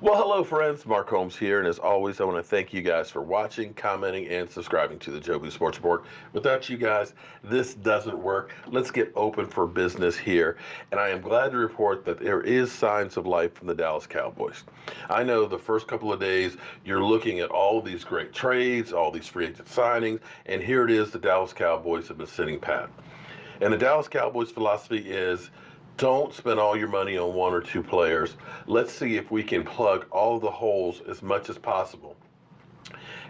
Well, hello, friends. Mark Holmes here, and as always, I want to thank you guys for watching, commenting, and subscribing to the Joe Boo Sports Report. Without you guys, this doesn't work. Let's get open for business here, and I am glad to report that there is signs of life from the Dallas Cowboys. I know the first couple of days you're looking at all these great trades, all these free agent signings, and here it is: the Dallas Cowboys have been sitting pat. And the Dallas Cowboys philosophy is, don't spend all your money on one or two players. Let's see if we can plug all the holes as much as possible.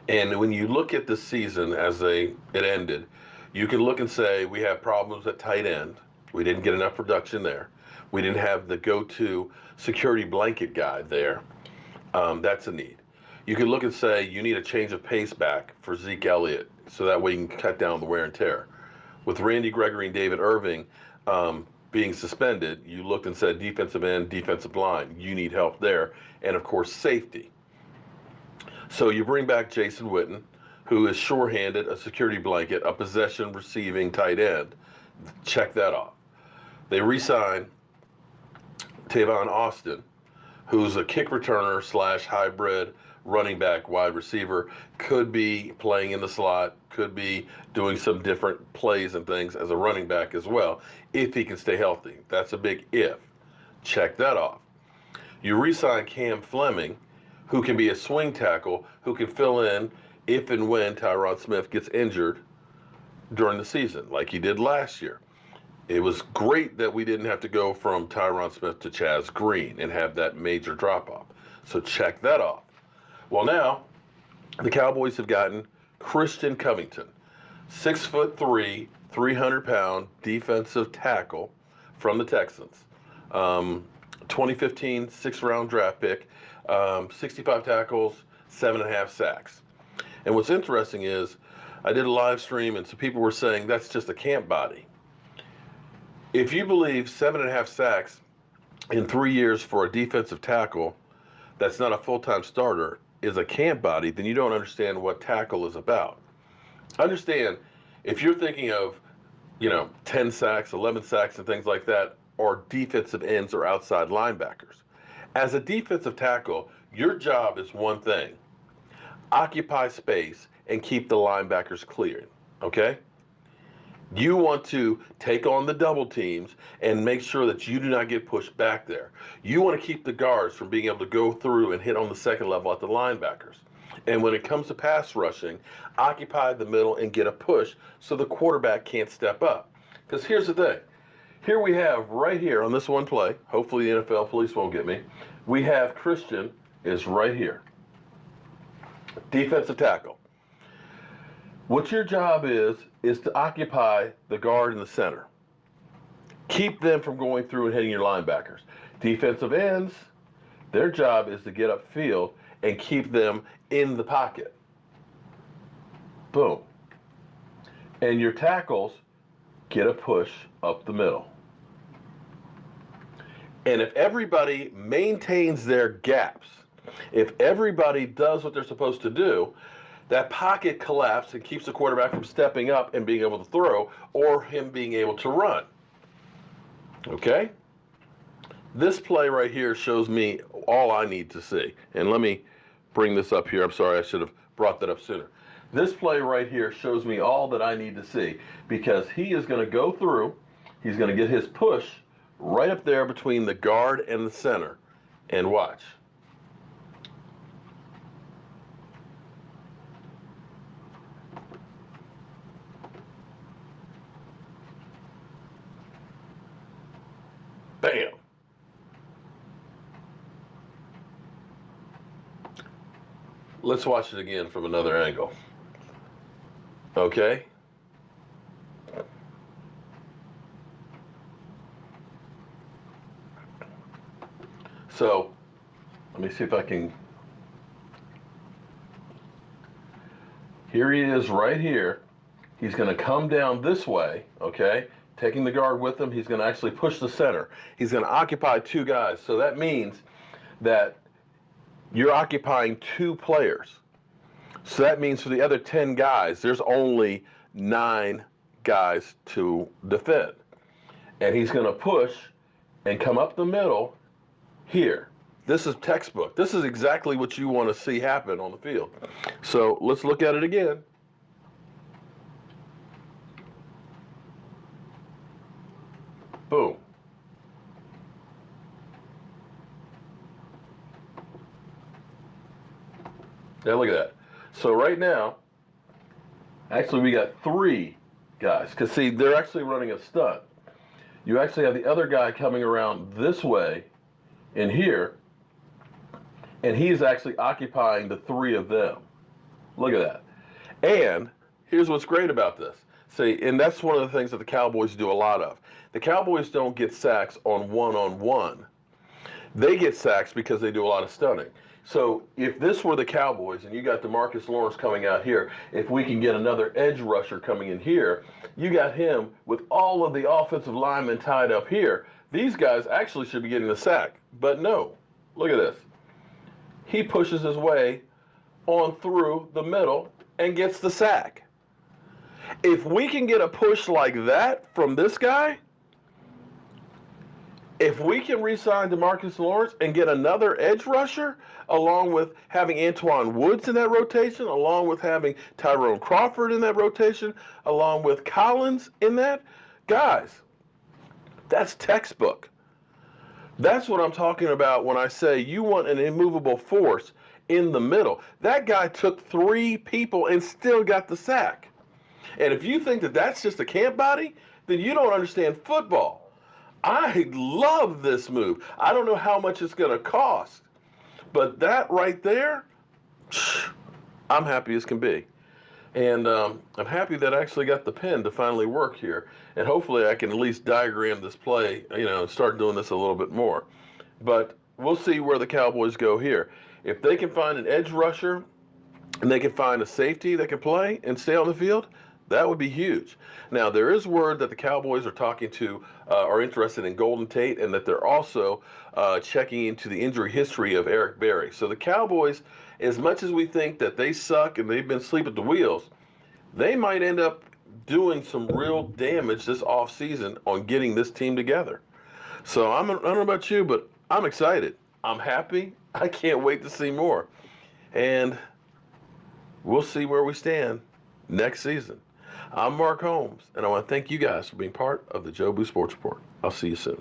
And when you look at the season as it ended, you can look and say we have problems at tight end. We didn't get enough production there. We didn't have the go-to security blanket guy there. That's a need. You can look and say you need a change of pace back for Zeke Elliott so that way you can cut down the wear and tear. With Randy Gregory and David Irving being suspended, you looked and said defensive end, defensive line, you need help there, and of course safety. So you bring back Jason Witten, who is sure-handed, a security blanket, a possession receiving tight end. Check that off. They re-sign Tavon Austin, who's a kick returner / hybrid running back, wide receiver, could be playing in the slot, could be doing some different plays and things as a running back as well, if he can stay healthy. That's a big if. Check that off. You re-sign Cam Fleming, who can be a swing tackle, who can fill in if and when Tyron Smith gets injured during the season, like he did last year. It was great that we didn't have to go from Tyron Smith to Chaz Green and have that major drop-off. So check that off. Well, now the Cowboys have gotten Christian Covington, 6'3", 300-pound defensive tackle from the Texans. 2015 6th-round draft pick, 65 tackles, 7.5 sacks. And what's interesting is I did a live stream and some people were saying that's just a camp body. If you believe 7.5 sacks in 3 years for a defensive tackle that's not a full-time starter is a camp body, then you don't understand what tackle is about. Understand, if you're thinking of, 10 sacks, 11 sacks, and things like that, or defensive ends or outside linebackers. As a defensive tackle, your job is one thing: occupy space and keep the linebackers cleared, okay? You want to take on the double teams and make sure that you do not get pushed back there. You want to keep the guards from being able to go through and hit on the second level at the linebackers. And when it comes to pass rushing, occupy the middle and get a push so the quarterback can't step up. Because here's the thing. Here we have right here on this one play, hopefully the NFL police won't get me, we have Christian is right here. Defensive tackle. What your job is to occupy the guard in the center. Keep them from going through and hitting your linebackers. Defensive ends, their job is to get upfield and keep them in the pocket. Boom. And your tackles get a push up the middle. And if everybody maintains their gaps, if everybody does what they're supposed to do, that pocket collapses and keeps the quarterback from stepping up and being able to throw or him being able to run. Okay? This play right here shows me all I need to see. And let me bring this up here. I'm sorry, I should have brought that up sooner. This play right here shows me all that I need to see because he is going to go through, he's going to get his push right up there between the guard and the center. And watch. Bam. Let's watch it again from another angle. Okay? So, let me see if I can. Here he is right here. He's going to come down this way, okay? Taking the guard with him, he's going to actually push the center. He's going to occupy two guys. So that means that you're occupying two players. So that means for the other 10 guys, there's only 9 guys to defend. And he's going to push and come up the middle here. This is textbook. This is exactly what you want to see happen on the field. So let's look at it again. Boom. Now look at that. So right now, actually we got 3 guys. Because see, they're actually running a stunt. You actually have the other guy coming around this way in here, and he's actually occupying the 3 of them. Look at that. And here's what's great about this. See, and that's one of the things that the Cowboys do a lot of. The Cowboys don't get sacks on one-on-one. They get sacks because they do a lot of stunning. So if this were the Cowboys and you got DeMarcus Lawrence coming out here, if we can get another edge rusher coming in here, you got him with all of the offensive linemen tied up here. These guys actually should be getting the sack. But no, look at this. He pushes his way on through the middle and gets the sack. If we can get a push like that from this guy, if we can re-sign DeMarcus Lawrence and get another edge rusher, along with having Antoine Woods in that rotation, along with having Tyrone Crawford in that rotation, along with Collins in that, guys, that's textbook. That's what I'm talking about when I say you want an immovable force in the middle. That guy took 3 people and still got the sack. And if you think that that's just a camp body, then you don't understand football. I love this move. I don't know how much it's going to cost, but that right there, I'm happy as can be. And I'm happy that I actually got the pen to finally work here. And hopefully I can at least diagram this play, and start doing this a little bit more. But we'll see where the Cowboys go here. If they can find an edge rusher and they can find a safety that can play and stay on the field, that would be huge. Now, there is word that the Cowboys are talking to, are interested in Golden Tate, and that they're also checking into the injury history of Eric Berry. So the Cowboys, as much as we think that they suck and they've been asleep at the wheels, they might end up doing some real damage this offseason on getting this team together. So I don't know about you, but I'm excited. I'm happy. I can't wait to see more. And we'll see where we stand next season. I'm Mark Holmes, and I want to thank you guys for being part of the Joe Boo Sports Report. I'll see you soon.